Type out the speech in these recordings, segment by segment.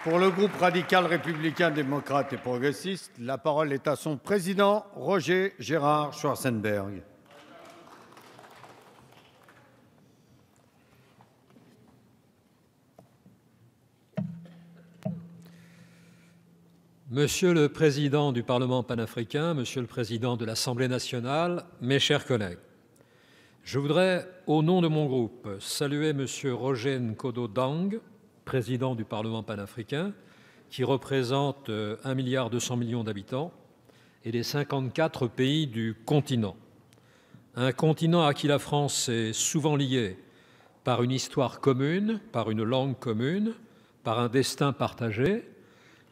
Pour le groupe radical républicain démocrate et progressiste, la parole est à son président, Roger Gérard Schwarzenberg. Monsieur le Président du Parlement panafricain, Monsieur le Président de l'Assemblée nationale, mes chers collègues, je voudrais, au nom de mon groupe, saluer Monsieur Roger Nkodo Dang, Président du Parlement panafricain, qui représente 1,2 milliard d'habitants et les 54 pays du continent. Un continent à qui la France est souvent liée par une histoire commune, par une langue commune, par un destin partagé.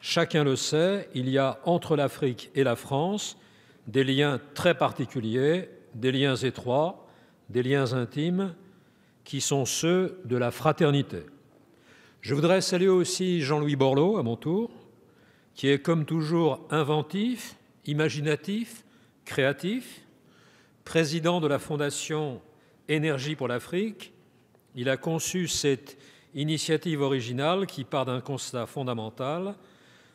Chacun le sait, il y a entre l'Afrique et la France des liens très particuliers, des liens étroits, des liens intimes, qui sont ceux de la fraternité. Je voudrais saluer aussi Jean-Louis Borloo, à mon tour, qui est comme toujours inventif, imaginatif, créatif, président de la Fondation Énergie pour l'Afrique. Il a conçu cette initiative originale qui part d'un constat fondamental.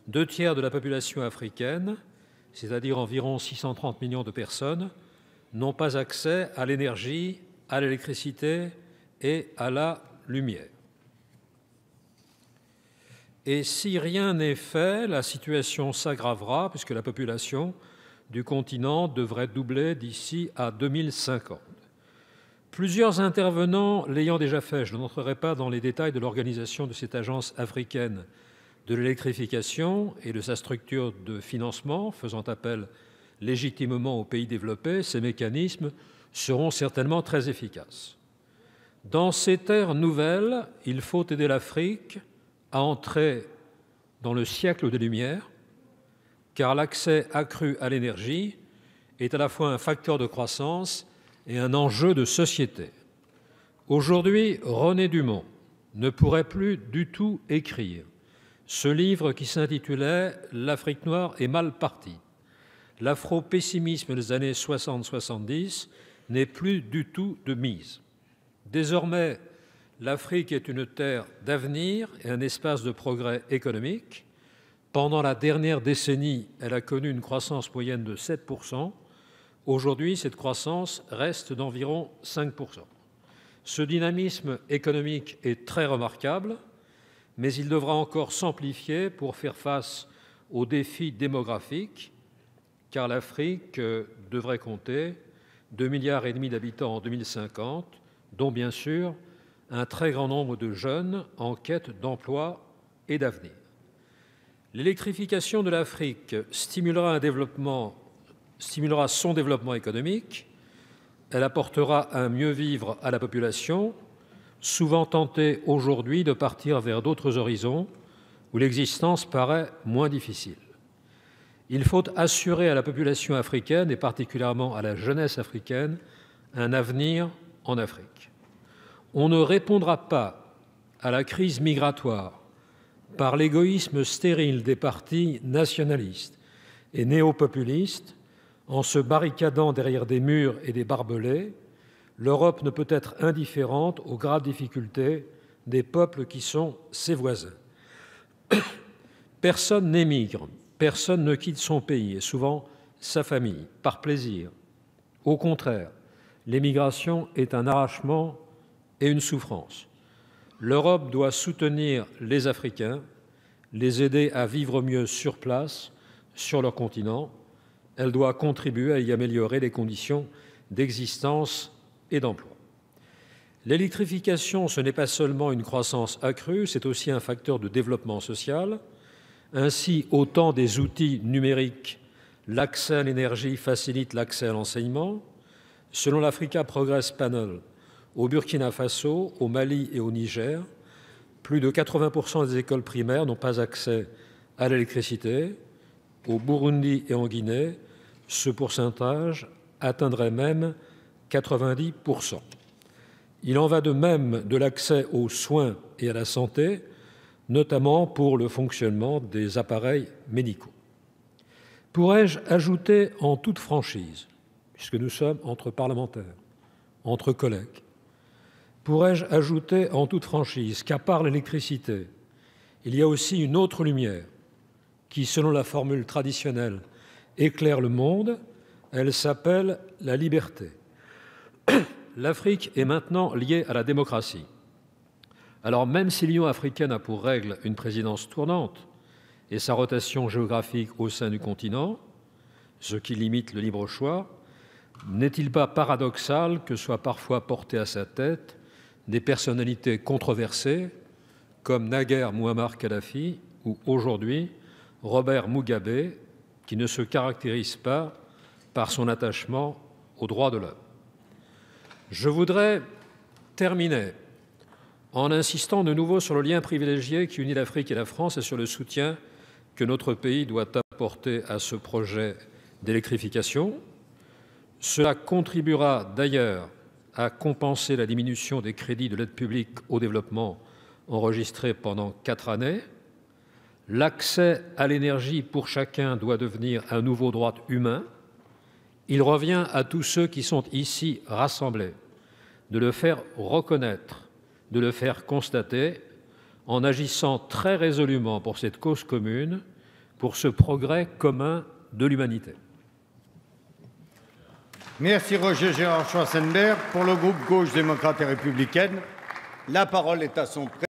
2/3 de la population africaine, c'est-à-dire environ 630 millions de personnes, n'ont pas accès à l'énergie, à l'électricité et à la lumière. Et si rien n'est fait, la situation s'aggravera puisque la population du continent devrait doubler d'ici à 2050. Plusieurs intervenants l'ayant déjà fait, je n'entrerai pas dans les détails de l'organisation de cette agence africaine de l'électrification et de sa structure de financement, faisant appel légitimement aux pays développés, ces mécanismes seront certainement très efficaces. Dans cette ère nouvelle, il faut aider l'Afrique à entrer dans le siècle des Lumières, car l'accès accru à l'énergie est à la fois un facteur de croissance et un enjeu de société. Aujourd'hui, René Dumont ne pourrait plus du tout écrire ce livre qui s'intitulait « L'Afrique noire est mal partie ». L'afro-pessimisme des années 60-70 n'est plus du tout de mise. Désormais, l'Afrique est une terre d'avenir et un espace de progrès économique. Pendant la dernière décennie, elle a connu une croissance moyenne de 7%. Aujourd'hui, cette croissance reste d'environ 5%. Ce dynamisme économique est très remarquable, mais il devra encore s'amplifier pour faire face aux défis démographiques, car l'Afrique devrait compter 2,5 milliards d'habitants en 2050, dont bien sûr un très grand nombre de jeunes en quête d'emploi et d'avenir. L'électrification de l'Afrique stimulera son développement économique, elle apportera un mieux vivre à la population, souvent tentée aujourd'hui de partir vers d'autres horizons où l'existence paraît moins difficile. Il faut assurer à la population africaine, et particulièrement à la jeunesse africaine, un avenir en Afrique. On ne répondra pas à la crise migratoire par l'égoïsme stérile des partis nationalistes et néopopulistes en se barricadant derrière des murs et des barbelés. L'Europe ne peut être indifférente aux graves difficultés des peuples qui sont ses voisins. Personne n'émigre, personne ne quitte son pays et souvent sa famille par plaisir. Au contraire, l'émigration est un arrachement et une souffrance. L'Europe doit soutenir les Africains, les aider à vivre mieux sur place, sur leur continent. Elle doit contribuer à y améliorer les conditions d'existence et d'emploi. L'électrification, ce n'est pas seulement une croissance accrue, c'est aussi un facteur de développement social. Ainsi, au temps des outils numériques, l'accès à l'énergie facilite l'accès à l'enseignement. Selon l'Africa Progress Panel, au Burkina Faso, au Mali et au Niger, plus de 80% des écoles primaires n'ont pas accès à l'électricité. Au Burundi et en Guinée, ce pourcentage atteindrait même 90%. Il en va de même de l'accès aux soins et à la santé, notamment pour le fonctionnement des appareils médicaux. Pourrais-je ajouter en toute franchise, puisque nous sommes entre parlementaires, entre collègues, pourrais-je ajouter en toute franchise qu'à part l'électricité, il y a aussi une autre lumière qui, selon la formule traditionnelle, éclaire le monde. Elle s'appelle la liberté. L'Afrique est maintenant liée à la démocratie. Alors même si l'Union africaine a pour règle une présidence tournante et sa rotation géographique au sein du continent, ce qui limite le libre choix, n'est-il pas paradoxal que soient parfois portées à sa tête des personnalités controversées comme naguère Mouammar Kadhafi ou aujourd'hui Robert Mugabe, qui ne se caractérise pas par son attachement aux droits de l'homme. Je voudrais terminer en insistant de nouveau sur le lien privilégié qui unit l'Afrique et la France et sur le soutien que notre pays doit apporter à ce projet d'électrification. Cela contribuera d'ailleurs à compenser la diminution des crédits de l'aide publique au développement enregistrée pendant 4 années. L'accès à l'énergie pour chacun doit devenir un nouveau droit humain. Il revient à tous ceux qui sont ici rassemblés de le faire reconnaître, de le faire constater, en agissant très résolument pour cette cause commune, pour ce progrès commun de l'humanité. Merci Roger Gérard Schwarzenberg. Pour le groupe Gauche démocrate et républicaine, la parole est à son président.